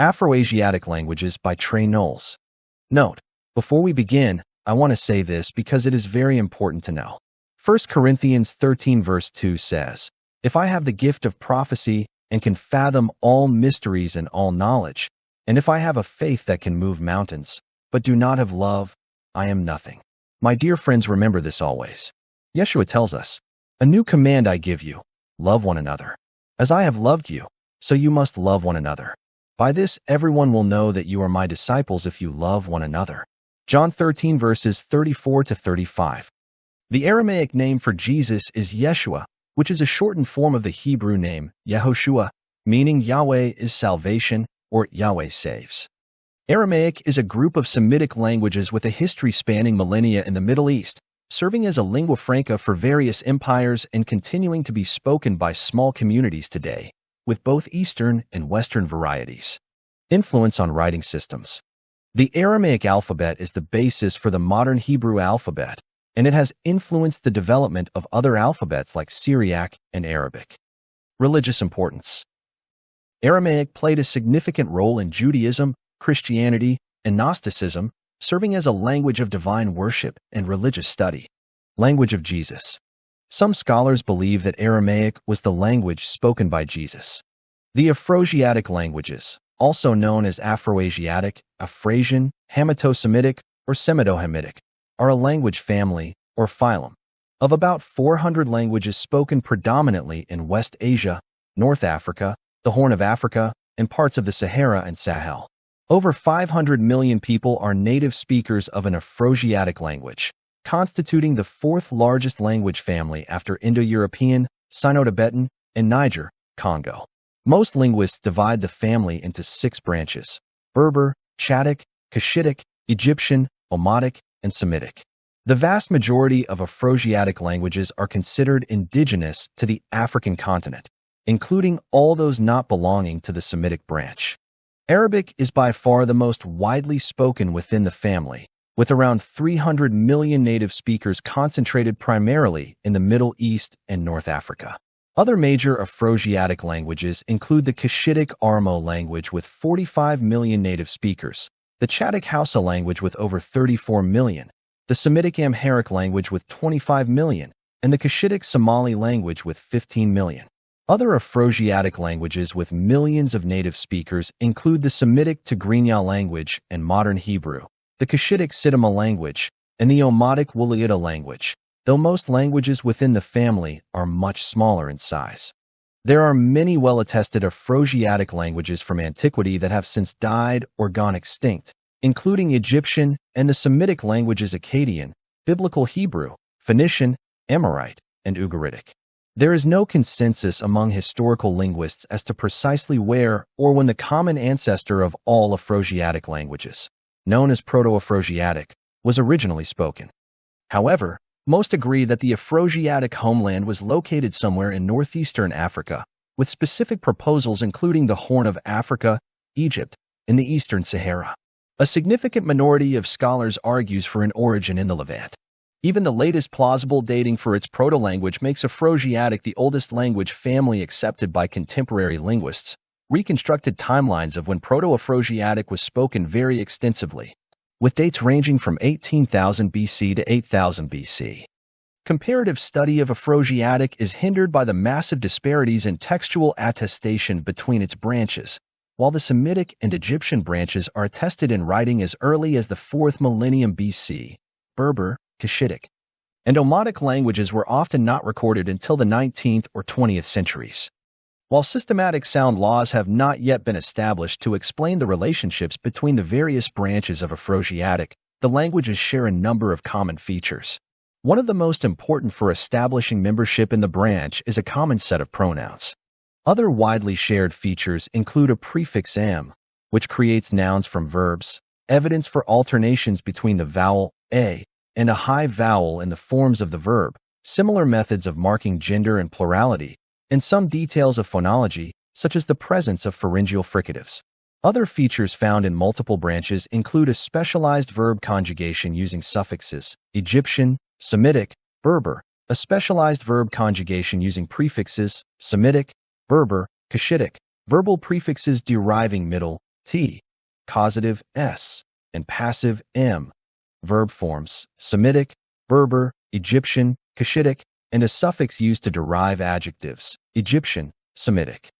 Afro-Asiatic Languages by Trey Knowles. Note, before we begin, I want to say this because it is very important to know. 1 Corinthians 13 verse 2 says, "If I have the gift of prophecy and can fathom all mysteries and all knowledge, and if I have a faith that can move mountains, but do not have love, I am nothing." My dear friends, remember this always. Yeshua tells us, "A new command I give you, love one another. As I have loved you, so you must love one another. By this everyone will know that you are my disciples if you love one another." John 13 verses 34 to 35. The Aramaic name for Jesus is Yeshua, which is a shortened form of the Hebrew name Yehoshua, meaning Yahweh is salvation or Yahweh saves. Aramaic is a group of Semitic languages with a history spanning millennia in the Middle East, serving as a lingua franca for various empires and continuing to be spoken by small communities today, with both Eastern and Western varieties. Influence on writing systems. The Aramaic alphabet is the basis for the modern Hebrew alphabet, and it has influenced the development of other alphabets like Syriac and Arabic. Religious importance. Aramaic played a significant role in Judaism, Christianity, and Gnosticism, serving as a language of divine worship and religious study. Language of Jesus. Some scholars believe that Aramaic was the language spoken by Jesus. The Afro-Asiatic languages, also known as Afro-Asiatic, Afrasian, Hamato-Semitic, or Semito-Hamitic, are a language family, or phylum, of about 400 languages spoken predominantly in West Asia, North Africa, the Horn of Africa, and parts of the Sahara and Sahel. Over 500 million people are native speakers of an Afro-Asiatic language, constituting the fourth largest language family after Indo-European, Sino-Tibetan, and Niger, Congo. Most linguists divide the family into 6 branches: Berber, Chadic, Cushitic, Egyptian, Omotic, and Semitic. The vast majority of Afro-Asiatic languages are considered indigenous to the African continent, including all those not belonging to the Semitic branch. Arabic is by far the most widely spoken within the family, with around 300 million native speakers concentrated primarily in the Middle East and North Africa. Other major Afro-Asiatic languages include the Cushitic Oromo language with 45 million native speakers, the Chadic Hausa language with over 34 million, the Semitic Amharic language with 25 million, and the Cushitic Somali language with 15 million. Other Afro-Asiatic languages with millions of native speakers include the Semitic Tigrinya language and Modern Hebrew, the Cushitic Sidama language, and the Omotic Wulayita language, though most languages within the family are much smaller in size. There are many well-attested Afro-Asiatic languages from antiquity that have since died or gone extinct, including Egyptian and the Semitic languages Akkadian, Biblical Hebrew, Phoenician, Amorite, and Ugaritic. There is no consensus among historical linguists as to precisely where or when the common ancestor of all Afro-Asiatic languages, known as Proto-Afro-Asiatic, was originally spoken. However, most agree that the Afro-Asiatic homeland was located somewhere in northeastern Africa, with specific proposals including the Horn of Africa, Egypt, and the Eastern Sahara. A significant minority of scholars argues for an origin in the Levant. Even the latest plausible dating for its proto-language makes Afro-Asiatic the oldest language family accepted by contemporary linguists. Reconstructed timelines of when Proto-Afro-Asiatic was spoken vary extensively, with dates ranging from 18,000 BC to 8,000 BC. Comparative study of Afro-Asiatic is hindered by the massive disparities in textual attestation between its branches, while the Semitic and Egyptian branches are attested in writing as early as the 4th millennium BC. Berber, Cushitic, and Omotic languages were often not recorded until the 19th or 20th centuries. While systematic sound laws have not yet been established to explain the relationships between the various branches of Afro-Asiatic, the languages share a number of common features. One of the most important for establishing membership in the branch is a common set of pronouns. Other widely shared features include a prefix am, which creates nouns from verbs, evidence for alternations between the vowel a and a high vowel in the forms of the verb, similar methods of marking gender and plurality, and some details of phonology, such as the presence of pharyngeal fricatives. Other features found in multiple branches include a specialized verb conjugation using suffixes, Egyptian, Semitic, Berber, a specialized verb conjugation using prefixes, Semitic, Berber, Cushitic, verbal prefixes deriving middle, T, causative S, and passive M. Verb forms: Semitic, Berber, Egyptian, Cushitic, and a suffix used to derive adjectives: Egyptian, Semitic.